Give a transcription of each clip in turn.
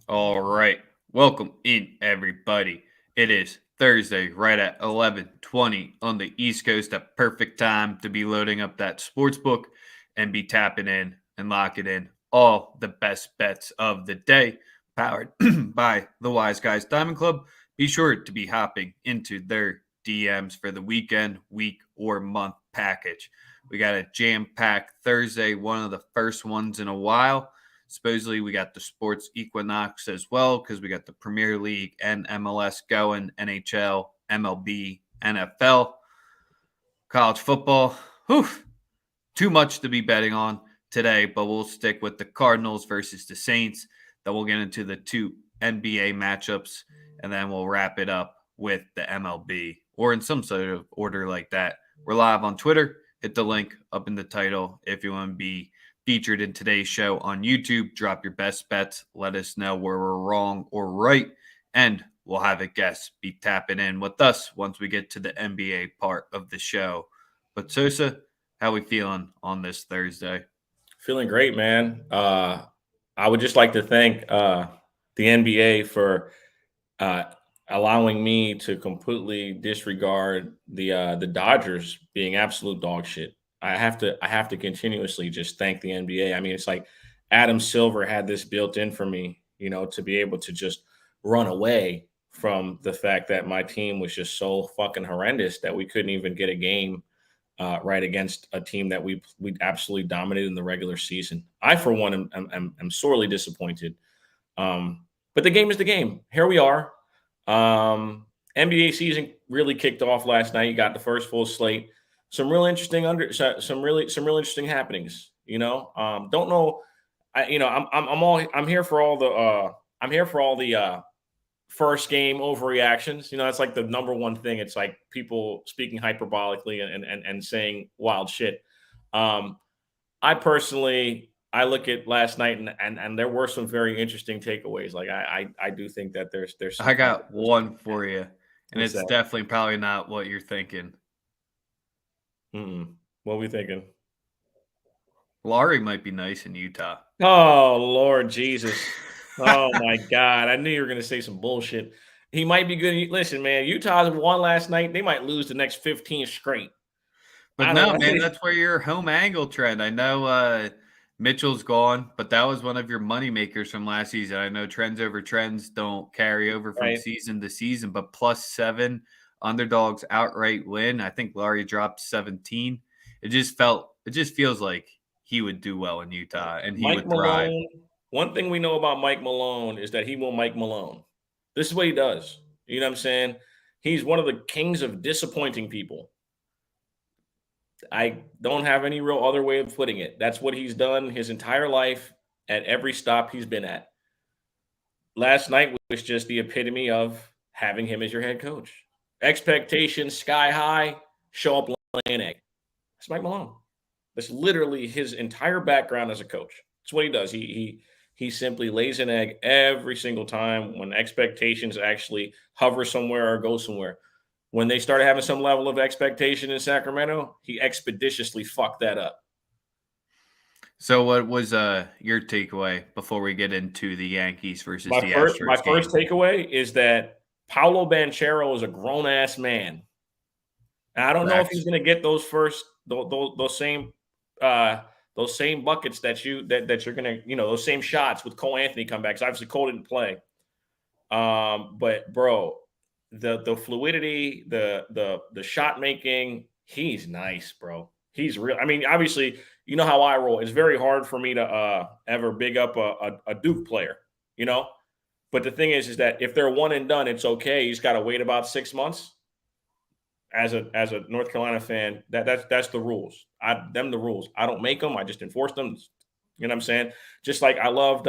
All right. Welcome in, everybody. It is Thursday, right at 11:20 on the East Coast. A perfect time to be loading up that sports book and be tapping in and locking in all the best bets of the day, powered by the Wise Guys Diamond Club. Be sure to be hopping into their DMs for the weekend, week, or month package. We got a jam-packed Thursday, one of the first ones in a while. Supposedly, we got the sports equinox as well because we got the Premier League and MLS going, NHL, MLB, NFL, college football. Whew, too much to be betting on today, but we'll stick with the Cardinals versus the Saints. Then we'll get into the two NBA matchups, and then we'll wrap it up with the MLB or in some sort of order like that. We're live on Twitter. Hit the link up in the title if you want to be featured in today's show on YouTube. Drop your best bets. Let us know where we're wrong or right, and we'll have a guest be tapping in with us once we get to the NBA part of the show. But Sosa, how we feeling on this Thursday? Feeling great, man. I would just like to thank the NBA for uh, allowing me to completely disregard the Dodgers being absolute dog shit. I have to continuously just thank the NBA. I mean, it's like Adam Silver had this built in for me, to be able to just run away from the fact that my team was just so fucking horrendous that we couldn't even get a game right against a team that we absolutely dominated in the regular season. I, for one, am sorely disappointed. But the game is the game. Here we are. NBA season really kicked off last night. You got the first full slate. Some real interesting happenings. Don't know. I'm here for all the first game overreactions. It's like the number one thing. It's like people speaking hyperbolically and saying wild shit. Um, I personally, I look at last night and there were some very interesting takeaways. Like I do think that there's some I things got that goes on. one for you, and What's it's that? definitely probably not what you're thinking. What are we thinking? Laurie might be nice in Utah. Oh Lord Jesus! Oh my God! I knew you were going to say some bullshit. He might be good. Listen, man, Utah won last night. They might lose the next 15 straight. But I don't no, know. man, that's where your home angle trend. I know Mitchell's gone, but that was one of your money makers from last season. I know trends over trends don't carry over from Right? season to season, but +7 underdogs outright win. I think Laurie dropped 17. It just feels like he would do well in Utah and he Mike would thrive. Malone. One thing we know about Mike Malone is that he will Mike Malone. This is what he does. You know what I'm saying? He's one of the kings of disappointing people. I don't have any real other way of putting it. That's what he's done his entire life at every stop he's been at. Last night was just the epitome of having him as your head coach. Expectations sky high, show up laying egg. That's Mike Malone. That's literally his entire background as a coach. That's what he does. He simply lays an egg every single time when expectations actually hover somewhere or go somewhere. When they started having some level of expectation in Sacramento, he expeditiously fucked that up. So what was your takeaway before we get into the Yankees versus My the first my Astros first game? takeaway is that Paulo Banchero is a grown ass man. And I don't know if he's Facts. going to get those first uh, those same buckets that you're going to those same shots with Cole Anthony come back. So obviously Cole didn't play. But bro, the fluidity, the shot making, he's nice, bro. He's real. I mean, obviously, you know how I roll. It's very hard for me to ever big up a Duke player, you know. But the thing is that if they're one and done, it's okay. He's got to wait about 6 months. As a North Carolina fan, that's the rules. Them the rules. I don't make them. I just enforce them. You know what I'm saying? Just like I love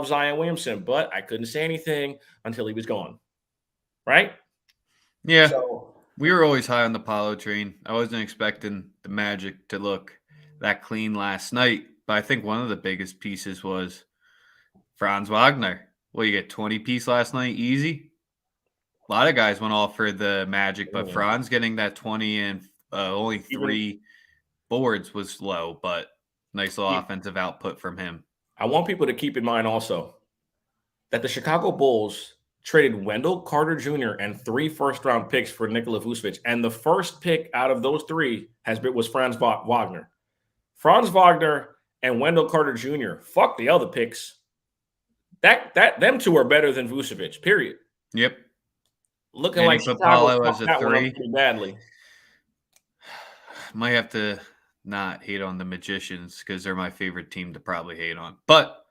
Zion Williamson, but I couldn't say anything until he was gone. Right? Yeah, So we were always high on the Apollo train. I wasn't expecting the Magic to look that clean last night, but I think one of the biggest pieces was Franz Wagner. Well, you get 20 piece last night, easy. A lot of guys went off for the Magic, but yeah. Franz getting that 20 and only even 3 boards was low, but nice little e- offensive output from him. I want people to keep in mind also. that the Chicago Bulls traded Wendell Carter Jr. and 3 first-round picks for Nikola Vucevic, and the first pick out of those 3 was Franz Wagner. Franz Wagner and Wendell Carter Jr. Fuck the other picks. Them two are better than Vucevic. Period. Yep. Looking like Chicago as a that 3. one up pretty badly. Might have to not hate on the Magicians because they're my favorite team to probably hate on. But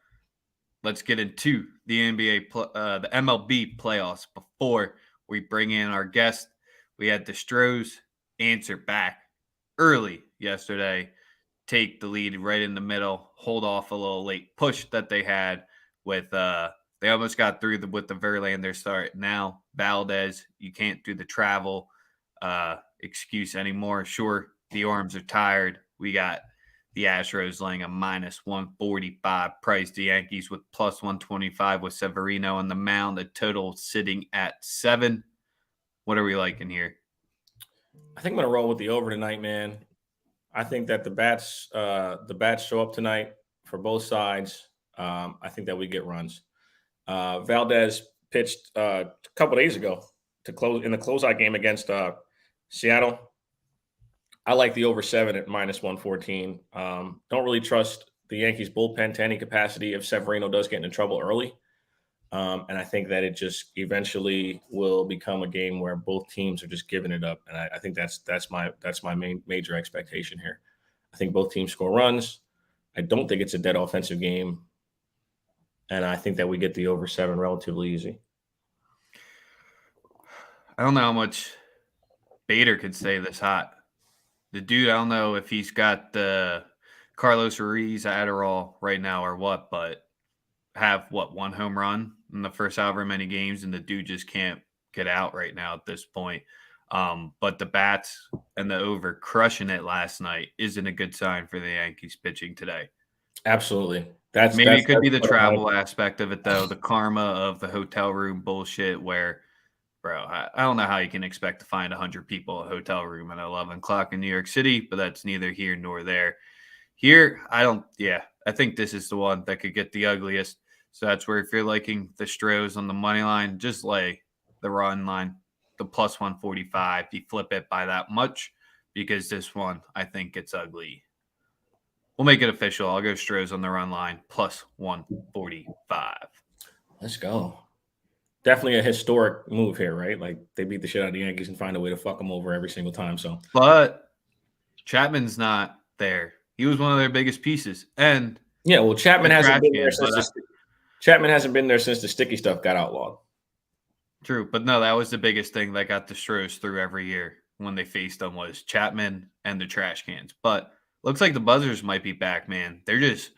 let's get into the the MLB playoffs before we bring in our guest. We had the Astros answer back early yesterday, take the lead right in the middle, hold off a little late push that they had with they almost got through with the Verlander start. Now Valdez, you can't do the travel excuse anymore. Sure, the arms are tired. We got the Astros laying a minus 145 price. The Yankees with plus 125 with Severino on the mound. The total sitting at 7. What are we liking here? I think I'm gonna roll with the over tonight, man. I think that the bats show up tonight for both sides. I think that we get runs. Valdez pitched a couple days ago to close in the closeout game against Seattle. I like the over 7 at minus 114. Don't really trust the Yankees bullpen to any capacity if Severino does get into trouble early. And I think that it just eventually will become a game where both teams are just giving it up. And I think that's my main major expectation here. I think both teams score runs. I don't think it's a dead offensive game. And I think that we get the over 7 relatively easy. I don't know how much Bader could stay this hot. The dude, I don't know if he's got the Carlos Ruiz Adderall right now or what, but have one home run in the first however many games, and the dude just can't get out right now at this point. But the bats and the over crushing it last night isn't a good sign for the Yankees pitching today. Absolutely. Maybe it could be the travel aspect of it, though, the karma of the hotel room bullshit where, bro, I don't know how you can expect to find 100 people in a hotel room at 11 o'clock in New York City, but that's neither here nor there. Here, I think this is the one that could get the ugliest. So that's where if you're liking the Stros on the money line, just lay the run line, the plus 145. You flip it by that much because this one, I think it's ugly. We'll make it official. I'll go Stros on the run line, plus 145. Let's go. Definitely a historic move here, right? Like they beat the shit out of the Yankees and find a way to fuck them over every single time. So, but Chapman's not there. He was one of their biggest pieces, and Chapman hasn't been there since Chapman hasn't been there since the sticky stuff got outlawed. True, but no, that was the biggest thing that got the Stros through every year when they faced them was Chapman and the trash cans. But looks like the buzzers might be back, man. They're just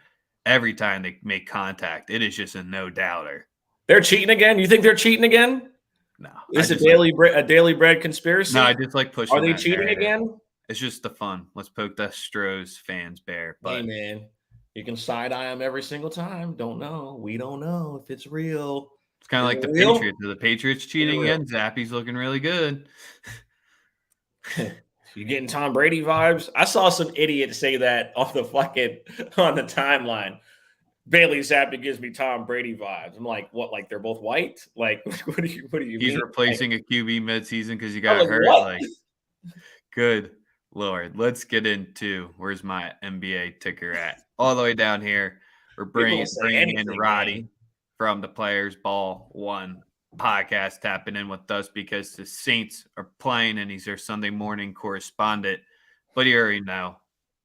every time they make contact, it is just a no doubter. They're cheating again? You think they're cheating again? No. It's a daily bread conspiracy? No, I just like pushing. Are they cheating again? It's just the fun. Let's poke the Stros fans bare. But hey, man, you can side-eye them every single time. Don't know. We don't know if it's real. It's kind of like the Patriots. Are the Patriots cheating again? Zappy's looking really good. You getting Tom Brady vibes? I saw some idiot say that on the timeline. Bailey Zappi gives me Tom Brady vibes. I'm like, what? Like they're both white? Like what do you mean? He's replacing a QB midseason because you got hurt. What? Like, good Lord. Let's get into where's my NBA ticker at? All the way down here. We're bringing in Roddy from the Players Ball 1 podcast tapping in with us because the Saints are playing and he's their Sunday morning correspondent. But you already know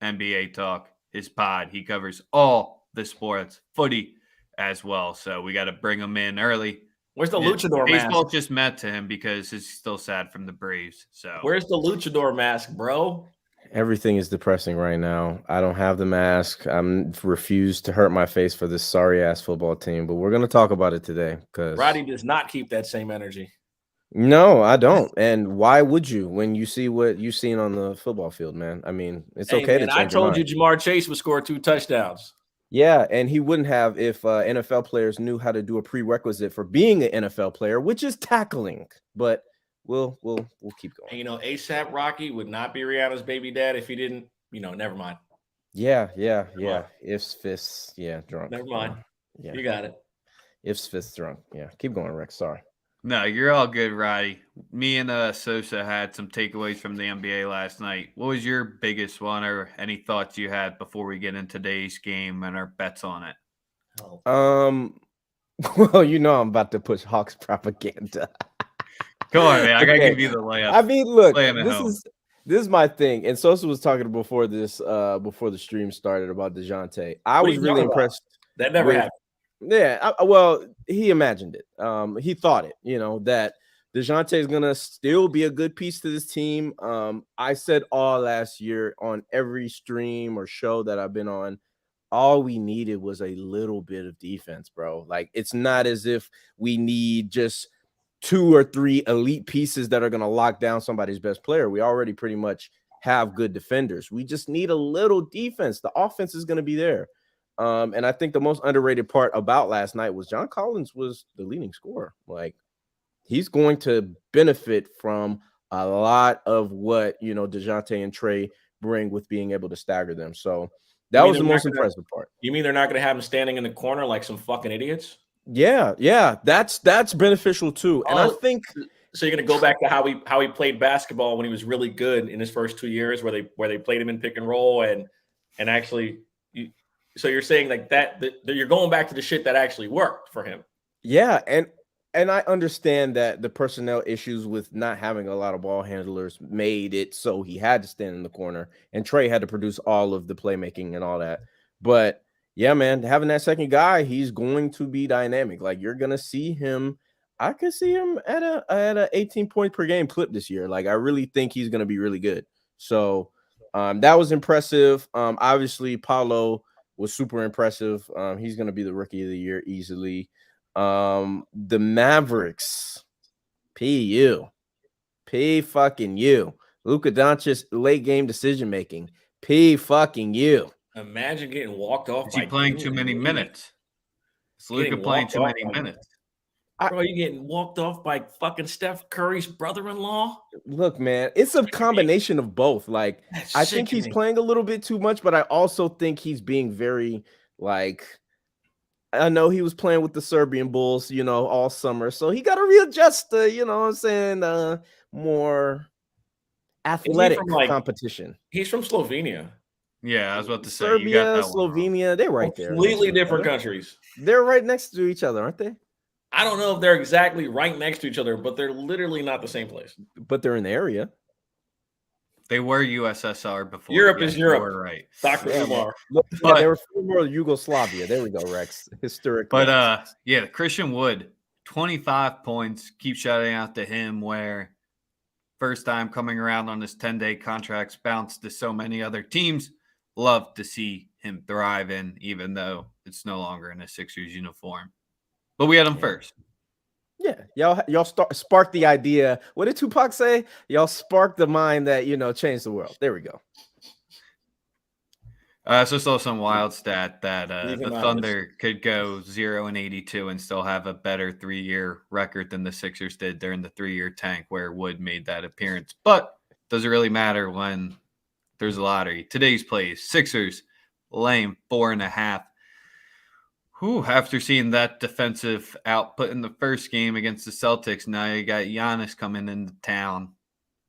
NBA Talk, his pod. He covers all the sports, footy as well. So we got to bring him in early. Where's the luchador mask? Baseball just met to him because he's still sad from the Braves. So where's the luchador mask, bro? Everything is depressing right now. I don't have the mask. I'm refused to hurt my face for this sorry ass football team, but we're going to talk about it today because Roddy does not keep that same energy. No, I don't. And why would you when you see what you've seen on the football field, man? I mean, it's okay to change. I told you Jamar Chase would score 2 touchdowns. Yeah, and he wouldn't have if NFL players knew how to do a prerequisite for being an NFL player, which is tackling. But we'll keep going. And, ASAP Rocky would not be Rihanna's baby dad if he didn't, never mind. Yeah. Ifs, fists, drunk. Never mind. Yeah. You got it. If fifth round. Yeah, keep going, Rex. Sorry. No, you're all good, Roddy. Me and Sosa had some takeaways from the NBA last night. What was your biggest one, or any thoughts you had before we get into today's game and our bets on it? Well, I'm about to push Hawks propaganda. Come on, man. I gotta Okay. give you the layup. I mean, look, Lay 'em at this home. is my thing. And Sosa was talking before before the stream started about DeJounte. I What are was you really talking about? impressed. That never with- happened. Yeah, well, he imagined it. He thought it, that DeJounte is gonna still be a good piece to this team. I said all last year on every stream or show that I've been on, all we needed was a little bit of defense, bro. Like, it's not as if we need just 2 or 3 elite pieces that are gonna lock down somebody's best player. We already pretty much have good defenders. We just need a little defense. The offense is gonna be there. And I think the most underrated part about last night was John Collins was the leading scorer. Like, he's going to benefit from a lot of what, DeJounte and Trey bring with being able to stagger them. So that was the most impressive part. You mean they're not going to have him standing in the corner like some fucking idiots? Yeah, that's beneficial too. And I think so. You're going to go back to how he played basketball when he was really good in his first 2 years, where they played him in pick and roll and actually. So you're saying like that you're going back to the shit that actually worked for him. Yeah, and I understand that the personnel issues with not having a lot of ball handlers made it so he had to stand in the corner, and Trey had to produce all of the playmaking and all that. But yeah, man, having that second guy, he's going to be dynamic. Like, you're gonna see him. I could see him at a 18 point per game clip this year. Like, I really think he's gonna be really good. So that was impressive. Obviously, Paulo was super impressive. He's gonna be the rookie of the year easily. The Mavericks, P fucking U. Luka Doncic late game decision making, P fucking U. Imagine getting walked off. Is he playing too many minutes? Is Luka playing too many minutes? Bro, you getting walked off by fucking Steph Curry's brother-in-law? Look, man, it's a combination of both. Like, I think he's playing a little bit too much, but I also think he's being very, like, I know he was playing with the Serbian Bulls, all summer. So he got to readjust to, more athletic competition. He's from Slovenia. Yeah, I was about to say. Serbia, you got that Slovenia, they're right there. Completely different countries. They're right next to each other, aren't they? I don't know if they're exactly right next to each other, but they're literally not the same place. But they're in the area. They were USSR before. Europe is Europe. We're right. Dr. Umar. They were former Yugoslavia. There we go, Rex. Historic. But Christian Wood, 25 points. Keep shouting out to him, where first time coming around on his 10-day contracts, bounced to so many other teams. Love to see him thrive in, even though it's no longer in a Sixers uniform. But we had him first. Yeah, y'all sparked the idea. What did Tupac say? Y'all sparked the mind that changed the world. There we go. So saw some wild stat that the Thunder could go 0-82 and still have a better 3-year record than the Sixers did during the 3-year tank, where Wood made that appearance. But does it really matter when there's a lottery? Today's plays: Sixers laying 4.5. After seeing that defensive output in the first game against the Celtics, now you got Giannis coming into town.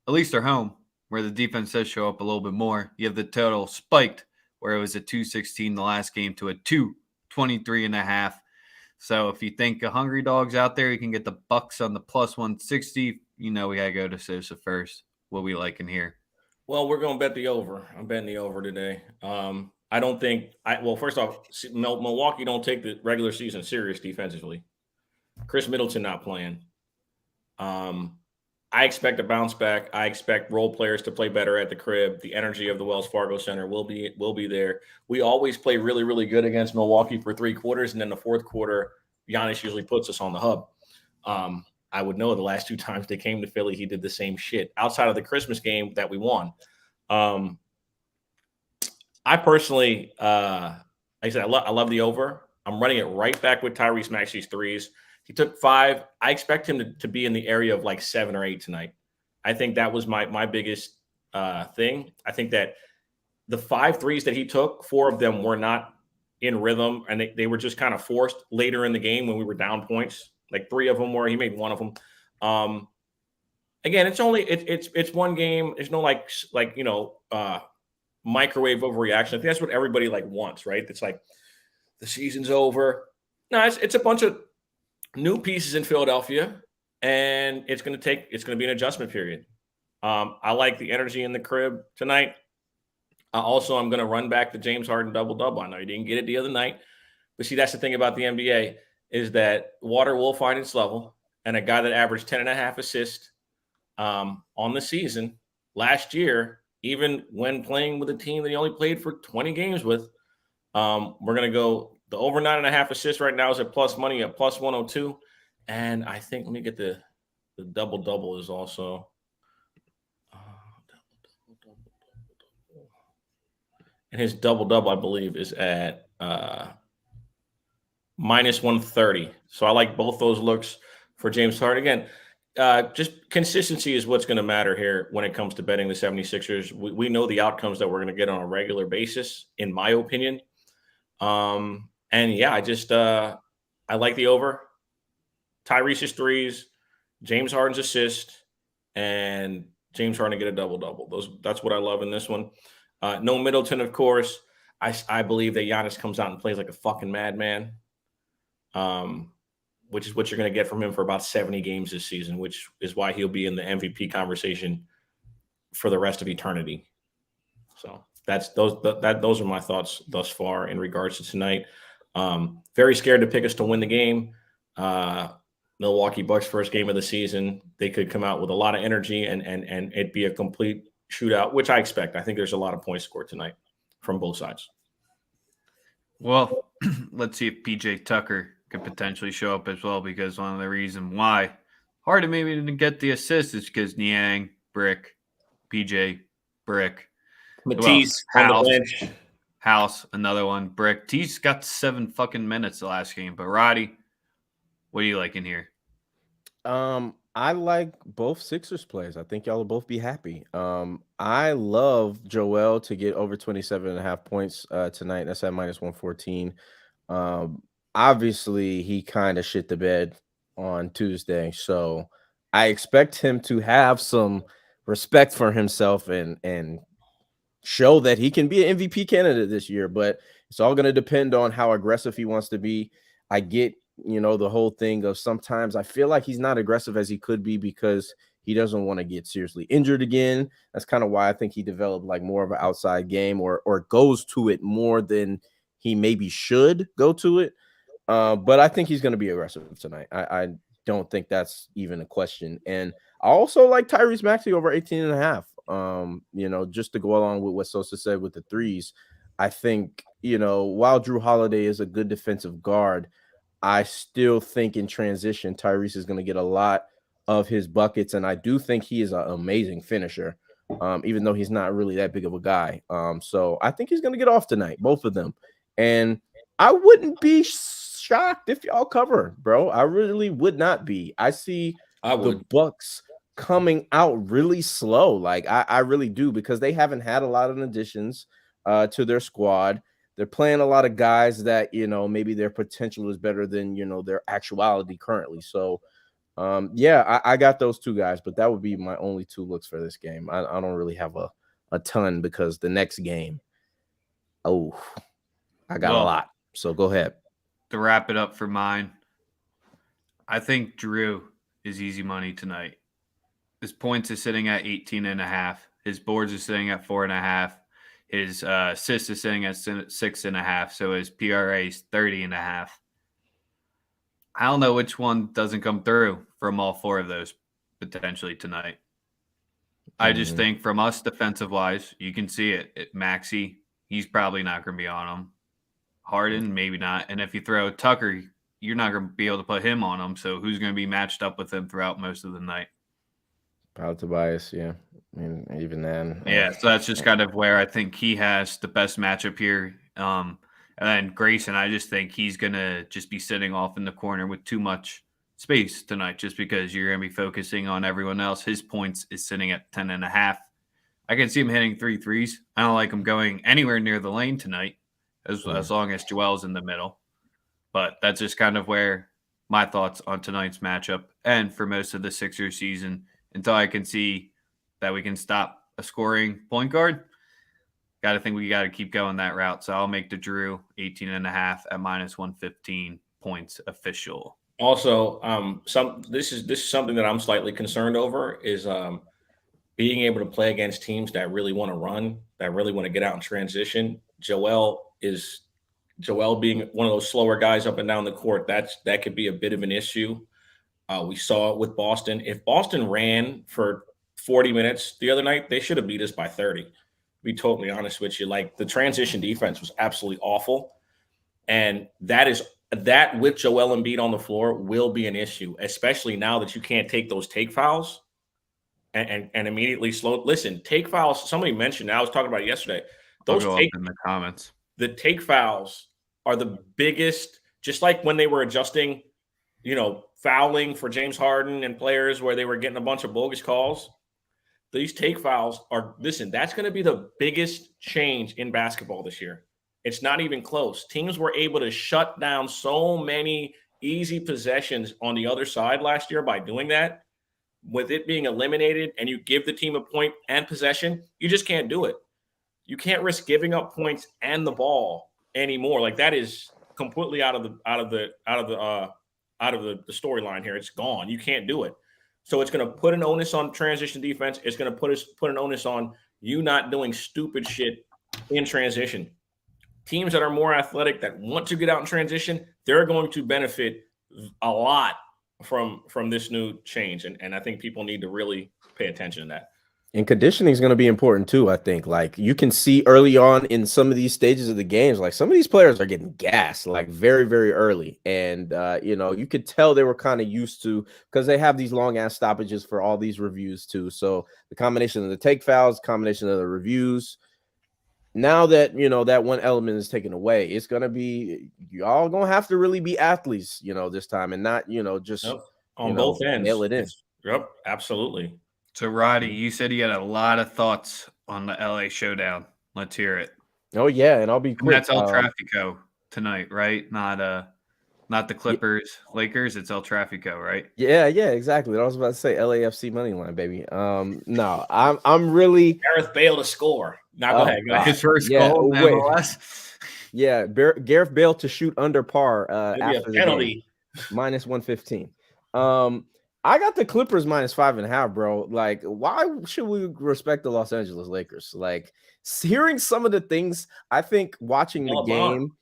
At least they're home, where the defense does show up a little bit more. You have the total spiked, where it was a 216 the last game to a 223.5. So if you think a hungry dog's out there, you can get the Bucks on the plus 160. We got to go to Sosa first. What we like in here? Well, we're going to bet the over. I'm betting the over today. I don't think first off, Milwaukee don't take the regular season serious defensively. Chris Middleton not playing. I expect a bounce back. I expect role players to play better at the crib. The energy of the Wells Fargo Center will be there. We always play really, really good against Milwaukee for 3 quarters, and then the fourth quarter, Giannis usually puts us on the hub. I would know the last 2 times they came to Philly, he did the same shit outside of the Christmas game that we won. I personally, like I said, I love the over. I'm running it right back with Tyrese Maxey's threes. He took 5. I expect him to be in the area of like 7 or 8 tonight. I think that was my biggest thing. I think that the 5 threes that he took, 4 of them were not in rhythm, and they were just kind of forced later in the game when we were down points. Like 3 of them were. He made 1 of them. Again, it's one game. There's no microwave overreaction. I think that's what everybody wants, right? It's like the season's over. No, it's a bunch of new pieces in Philadelphia, and it's going to be an adjustment period. I like the energy in the crib tonight. Also, I'm going to run back the James Harden double-double. I know you didn't get it the other night, but see, that's the thing about the NBA is that water will find its level, and a guy that averaged 10.5 assists on the season last year, even when playing with a team that he only played for 20 games with, we're going to go the over 9.5 assists right now is at plus money at plus 102. And I think, let me get the double-double is also and his double-double, I believe, is at minus 130. So I like both those looks for James Harden. Again, just consistency is what's going to matter here when it comes to betting the 76ers. We know the outcomes that we're going to get on a regular basis, in my opinion. And yeah, I like the over. Tyrese's threes, James Harden's assist, and James Harden to get a double-double. That's what I love in this one. No Middleton, of course. I believe that Giannis comes out and plays like a fucking madman, which is what you're going to get from him for about 70 games this season, which is why he'll be in the MVP conversation for the rest of eternity. So those are my thoughts thus far in regards to tonight. Very scared to pick us to win the game. Milwaukee Bucks first game of the season. They could come out with a lot of energy and it'd be a complete shootout, which I expect. I think there's a lot of points scored tonight from both sides. Well, let's see if PJ Tucker could potentially show up as well, because one of the reasons why Harden maybe didn't get the assist is because Niang, Brick, PJ, Brick. Matisse on the bench. House, another one. Brick. T's got 7 fucking minutes the last game. But Roddy, what do you like in here? I like both Sixers plays. I think y'all will both be happy. I love Joel to get over 27.5 points tonight. That's at minus 114. Obviously, he kind of shit the bed on Tuesday. So I expect him to have some respect for himself and show that he can be an MVP candidate this year. But it's all going to depend on how aggressive he wants to be. I get the whole thing of sometimes I feel like he's not aggressive as he could be because he doesn't want to get seriously injured again. That's kind of why I think he developed like more of an outside game or goes to it more than he maybe should go to it. But I think he's going to be aggressive tonight. I don't think that's even a question. And I also like Tyrese Maxey over 18.5. Just to go along with what Sosa said with the threes, I think, while Drew Holiday is a good defensive guard, I still think in transition, Tyrese is going to get a lot of his buckets. And I do think he is an amazing finisher, even though he's not really that big of a guy. So I think he's going to get off tonight, both of them. And I wouldn't be shocked if y'all cover, bro. I really would not be. I see the Bucks coming out really slow. Like I really do, because they haven't had a lot of additions to their squad. They're playing a lot of guys that, maybe their potential is better than, their actuality currently. So, I got those two guys, but that would be my only 2 looks for this game. I don't really have a ton because the next game, I got a lot. So go ahead. To wrap it up for mine, I think Drew is easy money tonight. His points is sitting at 18.5. His boards are sitting at 4.5. His assists is sitting at 6.5, so his PRA is 30.5. I don't know which one doesn't come through from all 4 of those potentially tonight. I just think from us defensive-wise, you can see it. Maxey, he's probably not going to be on him. Harden, maybe not. And if you throw Tucker, you're not going to be able to put him on him, so who's going to be matched up with him throughout most of the night? Paul Tobias, yeah. I mean, even then. Yeah, so that's just kind of where I think he has the best matchup here. And then Grayson, I just think he's going to just be sitting off in the corner with too much space tonight just because you're going to be focusing on everyone else. His points is sitting at 10.5. I can see him hitting 3 threes. I don't like him going anywhere near the lane tonight. as long as Joel's in the middle. But that's just kind of where my thoughts on tonight's matchup and for most of the Sixers season until I can see that we can stop a scoring point guard. Got to think we got to keep going that route. So I'll make the Drew 18.5 at minus 115 points official. Also, this is something that I'm slightly concerned over is being able to play against teams that really want to run, that really want to get out in transition. Joel being one of those slower guys up and down the court, that could be a bit of an issue. We saw it with Boston. If Boston ran for 40 minutes the other night, they should have beat us by 30. To be totally honest with you, like the transition defense was absolutely awful. And that with Joel Embiid on the floor will be an issue, especially now that you can't take those take fouls and immediately slow. Listen, take fouls. Somebody mentioned, I was talking about it yesterday. Those go up in the comments. The take fouls are the biggest, just like when they were adjusting, fouling for James Harden and players where they were getting a bunch of bogus calls. These take fouls that's going to be the biggest change in basketball this year. It's not even close. Teams were able to shut down so many easy possessions on the other side last year by doing that. With it being eliminated and you give the team a point and possession, you just can't do it. You can't risk giving up points and the ball anymore. Like that is completely out of the storyline here. It's gone. You can't do it. So it's going to put an onus on transition defense. It's going to put an onus on you not doing stupid shit in transition. Teams that are more athletic that want to get out in transition, they're going to benefit a lot from this new change. And I think people need to really pay attention to that. And conditioning is going to be important too, I think. Like you can see early on in some of these stages of the games, like some of these players are getting gassed like very, very early. And, you could tell they were kind of used to, because they have these long ass stoppages for all these reviews too. So the combination of the take fouls, combination of the reviews, now that, that one element is taken away, it's going to be, y'all going to have to really be athletes, this time and not, just on both ends. Nail it in. Yep, absolutely. So, Roddy, you said you had a lot of thoughts on the LA showdown. Let's hear it. Oh, yeah, and I'll be quick. And that's El Trafico tonight, right? Not the Clippers, Lakers. It's El Trafico, right? Yeah, exactly. I was about to say LAFC money line, baby. No, I'm really Gareth Bale to score. Now go ahead. His first goal, MLS. Yeah, Gareth Bale to shoot under par after the penalty. Minus 115. I got the Clippers minus 5.5, bro. Like, why should we respect the Los Angeles Lakers? Like, hearing some of the things, I think watching the game.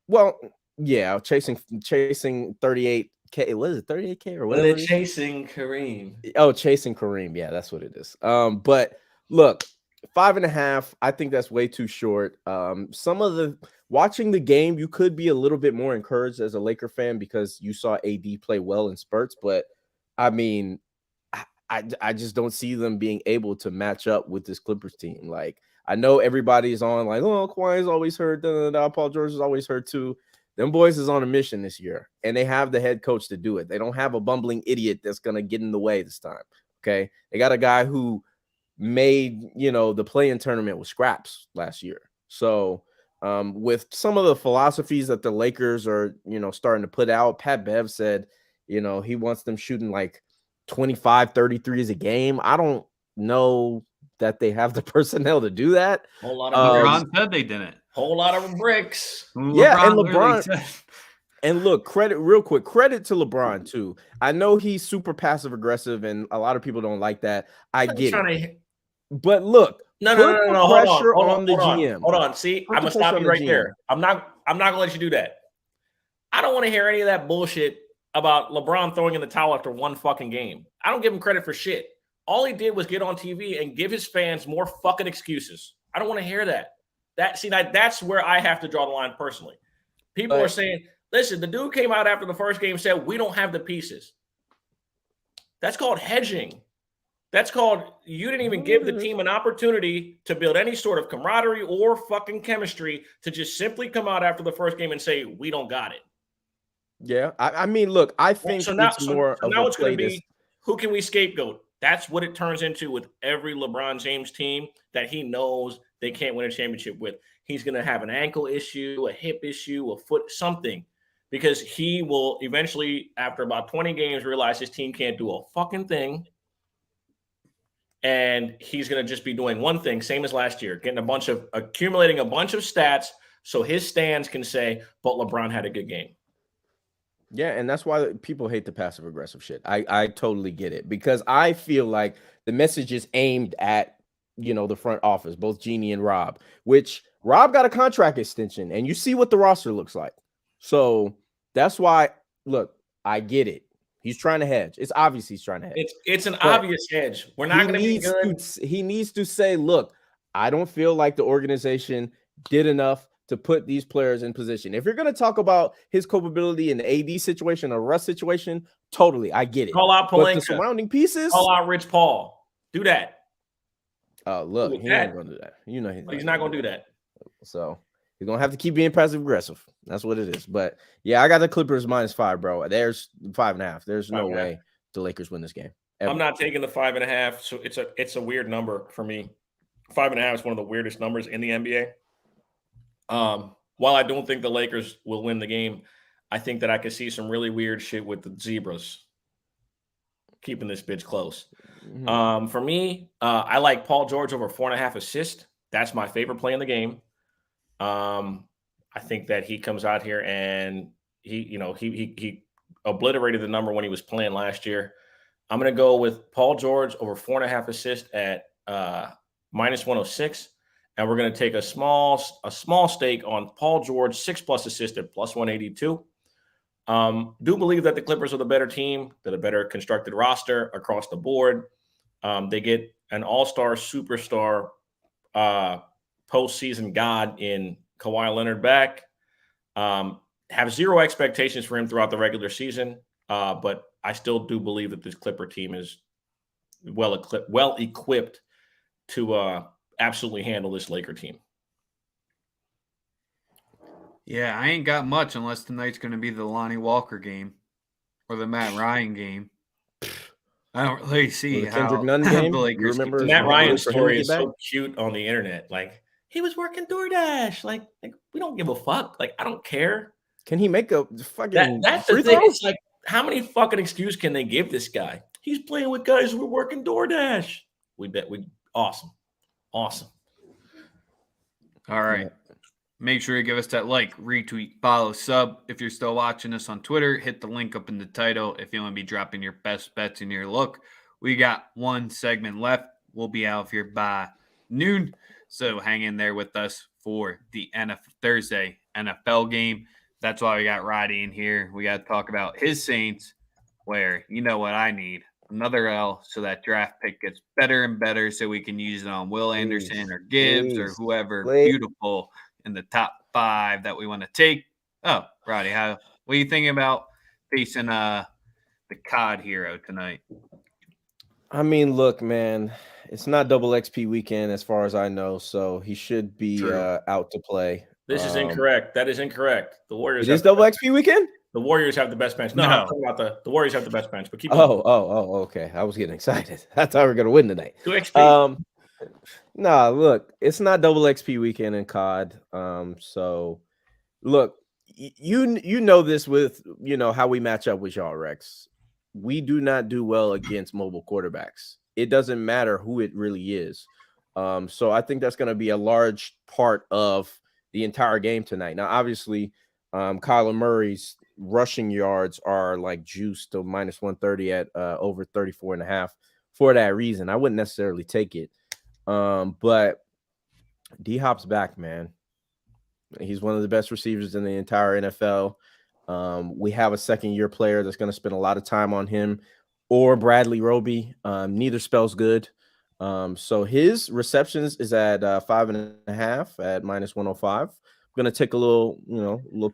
Well, yeah, chasing 38K. What is it, 38K or whatever? They're chasing Kareem. Oh, chasing Kareem. Yeah, that's what it is. But look, 5.5. I think that's way too short. Watching the game, you could be a little bit more encouraged as a Laker fan because you saw AD play well in spurts, but I mean, I just don't see them being able to match up with this Clippers team. Like, I know everybody's on like, oh, Kawhi's always hurt. Paul George is always hurt too. Them boys is on a mission this year, and they have the head coach to do it. They don't have a bumbling idiot that's going to get in the way this time, okay? They got a guy who made, the play-in tournament with scraps last year. So with some of the philosophies that the Lakers are, starting to put out, Pat Bev said, he wants them shooting like 25, 33s a game. I don't know that they have the personnel to do that. Whole lot of LeBron said they didn't. Whole lot of bricks. Yeah, and LeBron. And look, credit to LeBron too. I know he's super passive aggressive, and a lot of people don't like that. I get it. But look, no. Pressure on the GM. Hold on. See, I'm gonna stop you right there. I'm not gonna let you do that. I don't want to hear any of that bullshit about LeBron throwing in the towel after one fucking game. I don't give him credit for shit. All he did was get on TV and give his fans more fucking excuses. I don't want to hear that. That's where I have to draw the line personally. People are saying, listen, the dude came out after the first game and said, we don't have the pieces. That's called hedging. That's called you didn't even give the team an opportunity to build any sort of camaraderie or fucking chemistry to just simply come out after the first game and say, we don't got it. Yeah, I mean, look, I think so now it's going to be who can we scapegoat? That's what it turns into with every LeBron James team that he knows they can't win a championship with. He's going to have an ankle issue, a hip issue, a foot, something, because he will eventually, after about 20 games, realize his team can't do a fucking thing. And he's going to just be doing one thing, same as last year, accumulating a bunch of stats so his stands can say, but LeBron had a good game. Yeah, and that's why people hate the passive aggressive shit. I totally get it, because I feel like the message is aimed at, the front office, both Jeannie and Rob, which Rob got a contract extension, and you see what the roster looks like. So that's why, look, I get it. He's trying to hedge. It's obvious he's trying to hedge. It's an obvious hedge. We're not going to be good. He needs to say, look, I don't feel like the organization did enough to put these players in position. If you're going to talk about his culpability in the AD situation or Russ situation, totally, I get it. Call out Pelinka. But the surrounding pieces. Call out Rich Paul. Do that. Look, he ain't going to do that. He's not going to do that. So he's going to have to keep being passive aggressive. That's what it is. But yeah, I got the Clippers -5, bro. There's 5.5. There's no way the Lakers win this game. Ever. I'm not taking the 5.5. So it's a weird number for me. 5.5 is one of the weirdest numbers in the NBA. While I don't think the Lakers will win the game, I think that I could see some really weird shit with the Zebras keeping this bitch close. Mm-hmm. For me, I like Paul George over 4.5 assists. That's my favorite play in the game. I think that he comes out here and he obliterated the number when he was playing last year. I'm going to go with Paul George over 4.5 assists at -106. And we're going to take a small stake on Paul George, 6+ assists at +182. Do believe that the Clippers are the better team, that a better constructed roster across the board. They get an all-star, superstar, postseason god in Kawhi Leonard back. Have zero expectations for him throughout the regular season, but I still do believe that this Clipper team is well equipped to absolutely handle this Laker team. Yeah, I ain't got much unless tonight's going to be the Lonnie Walker game or the Matt Ryan game. I don't really see how Kendrick Nunn game. the Lakers. Remember Matt Ryan's story is so cute on the internet. Like, he was working DoorDash. Like we don't give a fuck. Like, I don't care. Can he make a fucking that's the thing. It's like, how many fucking excuses can they give this guy? He's playing with guys who are working DoorDash. Awesome. Awesome. All right. Yeah. Make sure to give us that like, retweet, follow, sub. If you're still watching us on Twitter, hit the link up in the title if you want to be dropping your best bets in your look. We got one segment left. We'll be out here by noon. So hang in there with us for the Thursday NFL game. That's why we got Roddy in here. We got to talk about his Saints, where you know what I need. Another L, so that draft pick gets better and better, so we can use it on Will Anderson or Gibbs or whoever beautiful in the top 5 that we want to take. Oh, Roddy, what are you thinking about facing the COD hero tonight? I mean, look, man, it's not double XP weekend as far as I know, so he should be out to play. This is incorrect. That is incorrect. The Warriors. It is double XP weekend? The Warriors have the best bench. No, I'm talking about the Warriors have the best bench. But keep going. Okay. I was getting excited. I thought we were gonna win tonight. 2 XP. Nah, look, it's not double XP weekend in COD. So look, you know this with how we match up with y'all, Rex. We do not do well against mobile quarterbacks. It doesn't matter who it really is. So I think that's gonna be a large part of the entire game tonight. Now, obviously, Kyler Murray's rushing yards are like juiced to -130 at over 34.5 for that reason. I wouldn't necessarily take it. But D-Hop's back, man. He's one of the best receivers in the entire NFL. We have a second-year player that's going to spend a lot of time on him, or Bradley Roby. Neither spells good. So his receptions is at 5.5 at -105. I'm going to take a little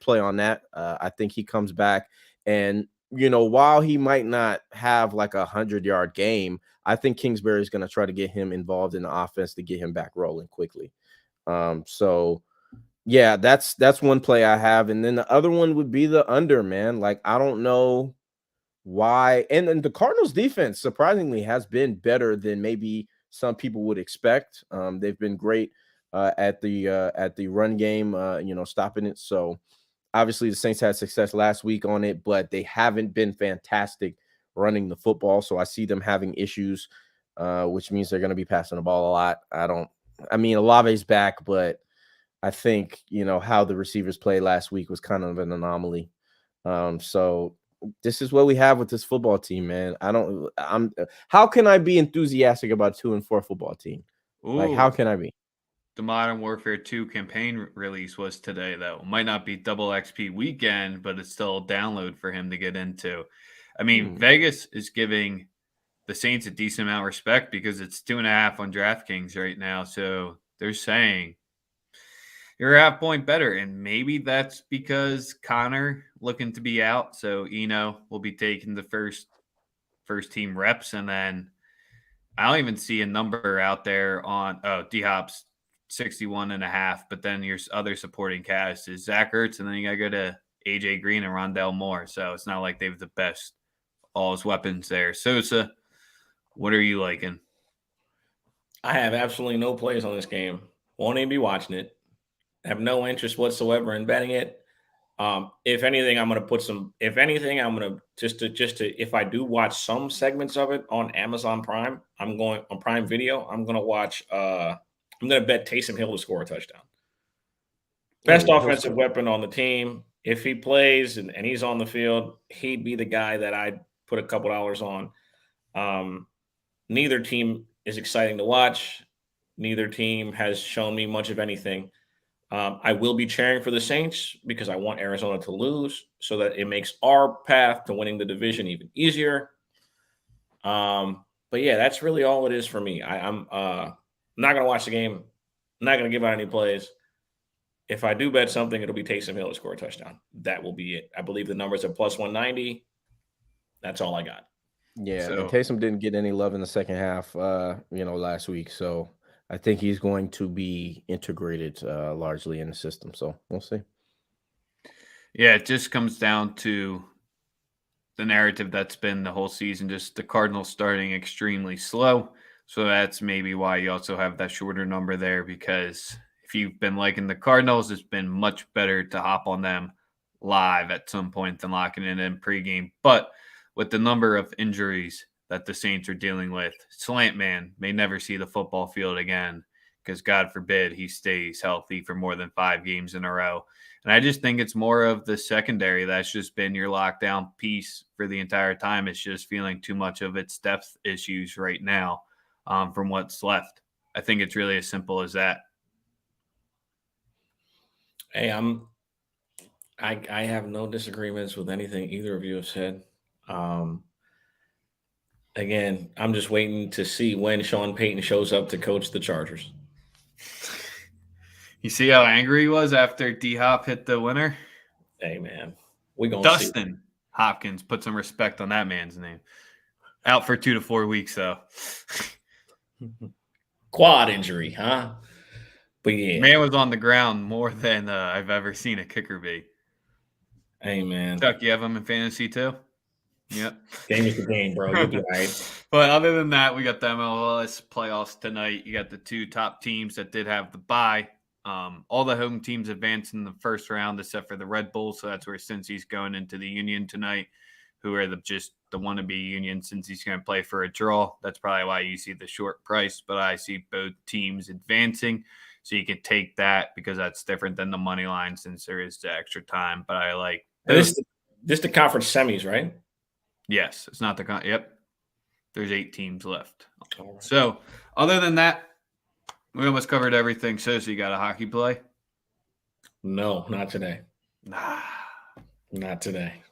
play on that. I think he comes back, and while he might not have like 100-yard game, I think Kingsbury is going to try to get him involved in the offense to get him back rolling quickly. So yeah, that's one play I have. And then the other one would be the under, man. Like, I don't know why. And then the Cardinals defense surprisingly has been better than maybe some people would expect. They've been great at the run game, stopping it. So obviously the Saints had success last week on it, but they haven't been fantastic running the football. So I see them having issues, which means they're going to be passing the ball a lot. Olave's back, but I think, how the receivers played last week was kind of an anomaly. So this is what we have with this football team, man. How can I be enthusiastic about 2-4 football team? Like, how can I be? The Modern Warfare 2 campaign release was today, though. Might not be double XP weekend, but it's still a download for him to get into. I mean, Vegas is giving the Saints a decent amount of respect because it's 2.5 on DraftKings right now. So they're saying you're a half point better. And maybe that's because Connor looking to be out. So Eno will be taking the first team reps. And then I don't even see a number out there on D-Hop's 61.5, but then your other supporting cast is Zach Ertz, and then you got to go to AJ Green and Rondell Moore. So it's not like they have the best all his weapons there. Sosa, what are you liking? I have absolutely no plays on this game. Won't even be watching it. Have no interest whatsoever in betting it. If anything, I'm going to put some. If anything, I'm going to if I do watch some segments of it on Amazon Prime, I'm going on Prime Video. I'm going to watch. I'm going to bet Taysom Hill to score a touchdown. Best offensive weapon on the team. If he plays and he's on the field, he'd be the guy that I'd put a couple dollars on. Neither team is exciting to watch. Neither team has shown me much of anything. I will be cheering for the Saints because I want Arizona to lose so that it makes our path to winning the division even easier. But yeah, that's really all it is for me. I'm not going to watch the game. I'm not going to give out any plays. If I do bet something, it'll be Taysom Hill to score a touchdown. That will be it. I believe the numbers are plus 190. That's all I got. Yeah, and Taysom didn't get any love in the second half, last week. So I think he's going to be integrated largely in the system. So we'll see. Yeah, it just comes down to the narrative that's been the whole season, just the Cardinals starting extremely slow. So that's maybe why you also have that shorter number there, because if you've been liking the Cardinals, it's been much better to hop on them live at some point than locking it in pregame. But with the number of injuries that the Saints are dealing with, Slant Man may never see the football field again because God forbid he stays healthy for more than 5 games in a row. And I just think it's more of the secondary that's just been your lockdown piece for the entire time. It's just feeling too much of its depth issues right now from what's left. I think it's really as simple as that. Hey, I have no disagreements with anything either of you have said. Again, I'm just waiting to see when Sean Payton shows up to coach the Chargers. You see how angry he was after D-Hop hit the winner? Hey, man. We're going to see. Dustin Hopkins, put some respect on that man's name. Out for 2 to 4 weeks, though. Quad injury, huh? But yeah. Man was on the ground more than I've ever seen a kicker be. Hey, man. Chuck, you have him in fantasy too? Yep. Game is the game, bro. You'll be all right. But other than that, we got the MLS playoffs tonight. You got the 2 top teams that did have the bye. All the home teams advanced in the first round except for the Red Bulls. So that's where Cincy's going into the Union tonight, who are just the wannabe Union. Cincy's going to play for a draw. That's probably why you see the short price. But I see both teams advancing. So you can take that because that's different than the money line since there is the extra time. But I like this the conference semis, right? Yes, it's not the yep. There's 8 teams left. Right. So other than that, we almost covered everything. So you got a hockey play? No, not today. Nah, not today.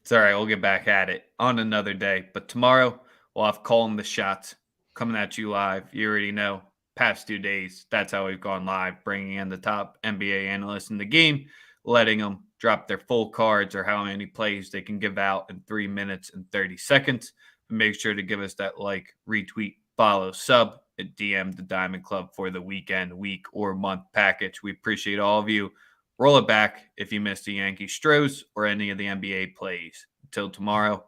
It's all right. We'll get back at it on another day. But tomorrow we'll have Calling the Shots coming at you live. You already know. Past 2 days, that's how we've gone live, bringing in the top NBA analysts in the game, letting them drop their full cards or how many plays they can give out in 3 minutes and 30 seconds. But make sure to give us that like, retweet, follow, sub, and DM the Diamond Club for the weekend, week, or month package. We appreciate all of you. Roll it back if you missed the Yankees Astros or any of the NBA plays. Until tomorrow,